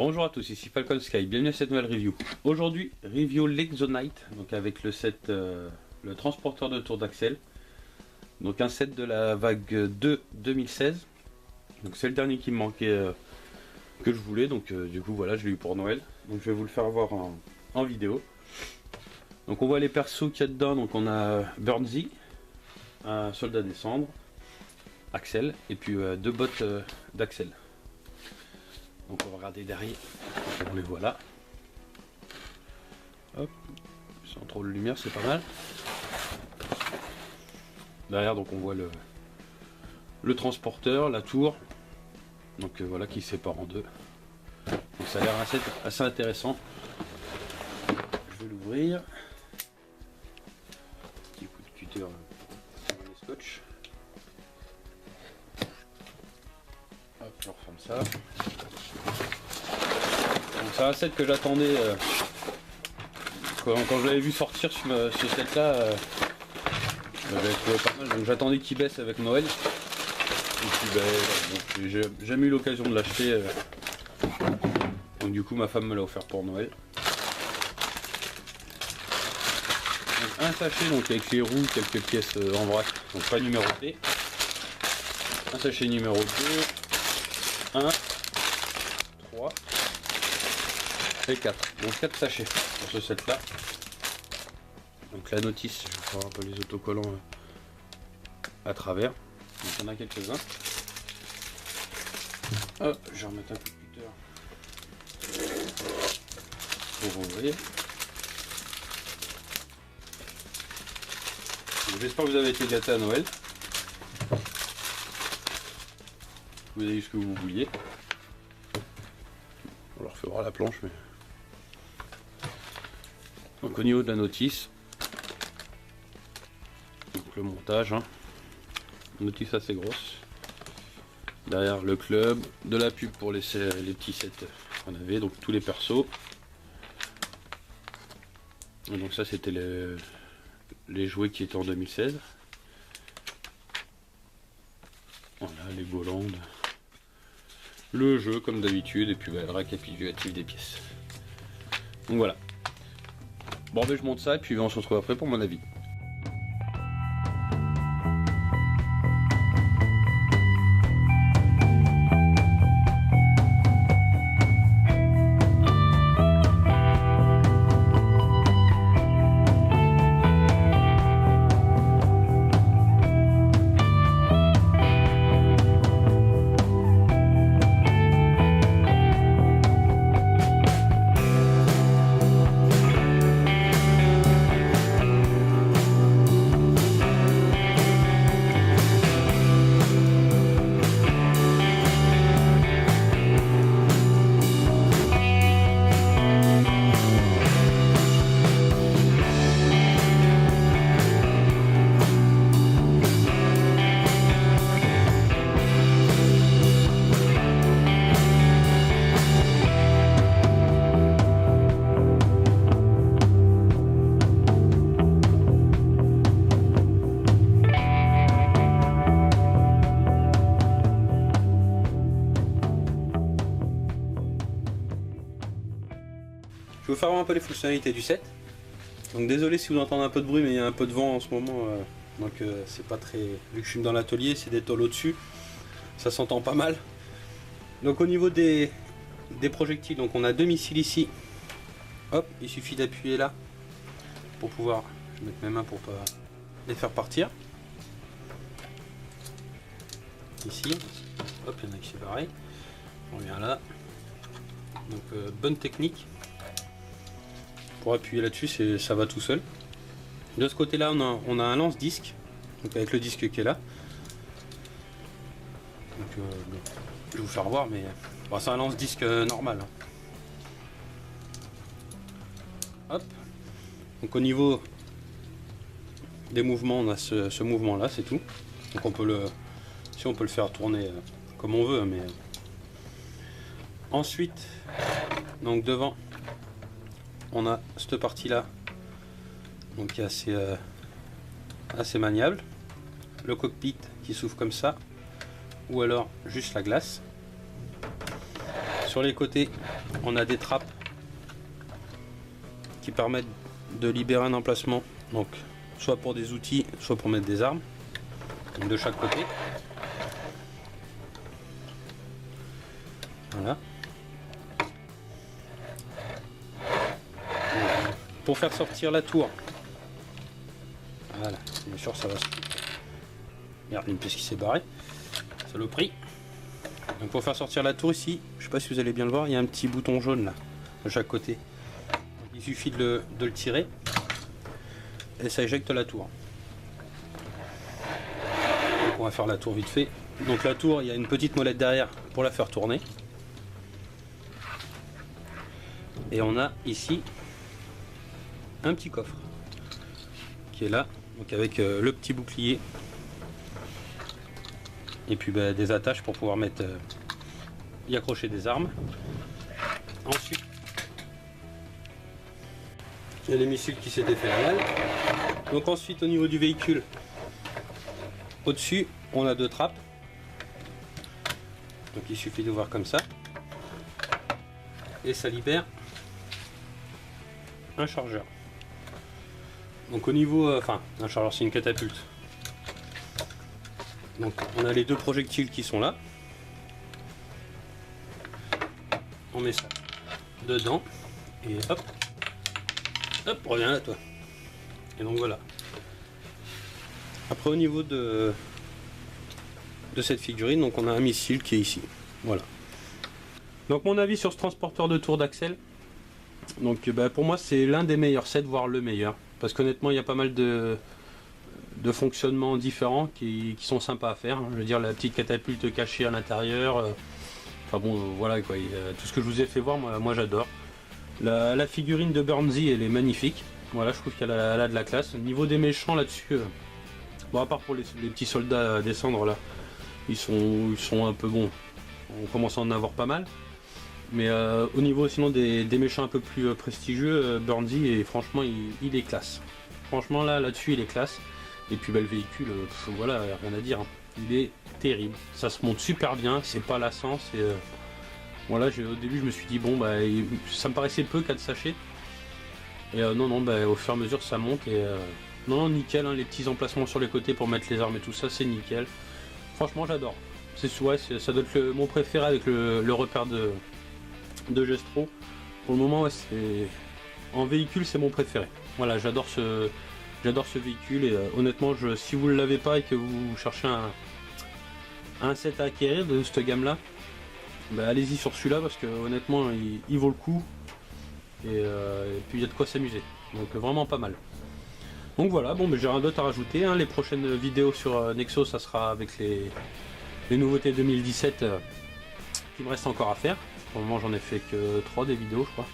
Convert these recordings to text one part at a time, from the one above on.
Bonjour à tous, ici Falcon Sky, bienvenue à cette nouvelle review. Aujourd'hui, review l'Exonite, donc avec le set, le transporteur de tour d'axel. Donc un set de la vague 2 2016. Donc c'est le dernier qui me manquait, que je voulais, donc du coup voilà, je l'ai eu pour Noël. Donc je vais vous le faire voir en vidéo. Donc on voit les persos qu'il y a dedans, donc on a Burnsy, un soldat des cendres, Axel, et puis deux bottes d'Axel. Donc on va regarder derrière, on les voit là. Hop, sans trop de lumière, c'est pas mal. Derrière donc on voit le transporteur, la tour. Donc voilà qui se sépare en deux. Donc ça a l'air assez intéressant. Je vais l'ouvrir. Petit coup de cutter sur le scotch. Hop, je referme ça. Donc c'est un set que j'attendais quand je l'avais vu sortir ce set là, j'avais trouvé pas mal, donc j'attendais qu'il baisse avec Noël. Et puis ben, j'ai jamais eu l'occasion de l'acheter, donc du coup ma femme me l'a offert pour Noël. Donc, un sachet donc avec les roues, quelques pièces en vrac, donc pas numérotées. Un sachet numéro 2, 1, 3 et 4. Donc 4 sachets pour ce set là. Donc la notice, je vais faire un peu les autocollants à travers. Donc il y en a quelques-uns. Hop, je vais remettre un coup de cutter pour ouvrir. J'espère que vous avez été gâtés à Noël. Vous avez eu ce que vous vouliez. On leur fait voir la planche, mais... Donc au niveau de la notice, donc le montage, hein. Notice assez grosse. Derrière le club, de la pub pour les petits sets qu'on avait, donc tous les persos. Et donc ça c'était les jouets qui étaient en 2016. Voilà, les Goland. Le jeu comme d'habitude, et puis bah, le récapitulatif des pièces. Donc voilà. Bon ben je monte ça et puis on se retrouve après pour mon avis. Je vais vous faire voir un peu les fonctionnalités du set. Donc désolé si vous entendez un peu de bruit, mais il y a un peu de vent en ce moment, donc c'est pas très... Vu que je suis dans l'atelier, c'est des tôles au-dessus, ça s'entend pas mal. Donc au niveau des projectiles, donc on a deux missiles ici. Hop, il suffit d'appuyer là pour pouvoir... Je vais mettre mes mains pour pas les faire partir. Ici, hop, il y en a qui c'est pareil. On revient là. Donc bonne technique. Pour appuyer là-dessus, ça va tout seul. De ce côté-là, on a un lance-disque, donc avec le disque qui est là. Donc, je vais vous faire voir, mais bon, c'est un lance-disque normal. Hop. Donc au niveau des mouvements, on a ce mouvement-là, c'est tout. Donc on peut le faire tourner comme on veut, mais ensuite, donc devant. On a cette partie là, donc qui est assez maniable. Le cockpit qui s'ouvre comme ça, ou alors juste la glace. sur les côtés, on a des trappes qui permettent de libérer un emplacement, donc soit pour des outils, soit pour mettre des armes, donc de chaque côté. Voilà. Pour faire sortir la tour, voilà, bien sûr ça va se... Merde, une pièce qui s'est barrée, saloperie. Donc pour faire sortir la tour ici, je sais pas si vous allez bien le voir, il y a un petit bouton jaune là, de chaque côté. Donc, il suffit de le tirer et ça éjecte la tour. Donc, on va faire la tour vite fait. Donc la tour, il y a une petite molette derrière pour la faire tourner. Et on a ici un petit coffre qui est là, donc avec le petit bouclier et puis des attaches pour pouvoir mettre y accrocher des armes. Ensuite il y a les missiles qui s'étaient fait la malle. Donc ensuite au niveau du véhicule, au dessus on a deux trappes, donc il suffit d'ouvrir comme ça et ça libère un chargeur. Donc au niveau, un chargeur, c'est une catapulte. Donc on a les deux projectiles qui sont là. On met ça dedans et hop, hop, reviens là toi. Et donc voilà. Après au niveau de cette figurine, donc on a un missile qui est ici. Voilà. Donc mon avis sur ce transporteur de tour d'Axel. Donc pour moi c'est l'un des meilleurs sets, voire le meilleur. Parce qu'honnêtement il y a pas mal de fonctionnements différents qui sont sympas à faire. Je veux dire, la petite catapulte cachée à l'intérieur. Enfin bon, voilà quoi. Tout ce que je vous ai fait voir, moi j'adore. La figurine de Burnsy, elle est magnifique. Voilà, je trouve qu'elle a de la classe. Au niveau des méchants là-dessus, bon, à part pour les petits soldats à descendre là, ils sont un peu bons. On commence à en avoir pas mal. Mais au niveau sinon des méchants un peu plus prestigieux, Burnsy, et franchement il est classe. Franchement là-dessus il est classe. Et puis le véhicule, voilà, rien à dire. Hein. Il est terrible. Ça se monte super bien, c'est pas lassant. Voilà, au début je me suis dit bon ça me paraissait peu 4 sachets. Et non, au fur et à mesure ça monte et non, nickel, hein, les petits emplacements sur les côtés pour mettre les armes et tout ça, c'est nickel. Franchement j'adore. Ça doit être mon préféré avec le repère de Gestro. Pour le moment, en véhicule, c'est mon préféré. Voilà, j'adore ce véhicule et honnêtement, si vous ne l'avez pas et que vous cherchez un set à acquérir de cette gamme là, allez-y sur celui-là parce que honnêtement, il vaut le coup et puis il y a de quoi s'amuser. Donc vraiment pas mal. Donc voilà, bon, j'ai rien d'autre à rajouter. Hein. Les prochaines vidéos sur Nexo, ça sera avec les nouveautés 2017 qui me reste encore à faire. Pour le moment j'en ai fait que 3 des vidéos je crois.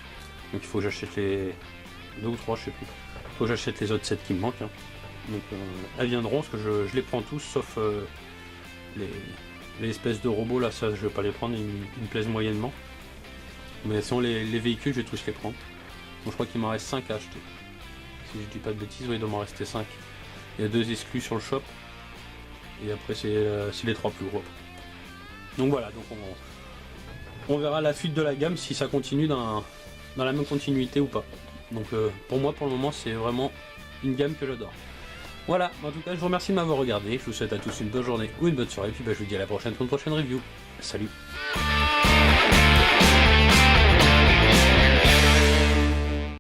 Donc il faut que j'achète les 2 ou 3, je sais plus. Il faut que j'achète les autres sets qui me manquent. Hein. Donc elles viendront parce que je les prends tous sauf les espèces de robots là, ça je vais pas les prendre, ils me plaisent moyennement. Mais sinon les véhicules je vais tous les prendre. Donc je crois qu'il m'en reste 5 à acheter. Si je dis pas de bêtises, il doit m'en rester 5. Il y a 2 exclus sur le shop. Et après c'est les 3 plus gros. Donc voilà, donc on verra la suite de la gamme si ça continue dans la même continuité ou pas. Donc pour moi pour le moment c'est vraiment une gamme que j'adore. Voilà, en tout cas je vous remercie de m'avoir regardé, je vous souhaite à tous une bonne journée ou une bonne soirée, et puis je vous dis à la prochaine pour une prochaine review. Salut.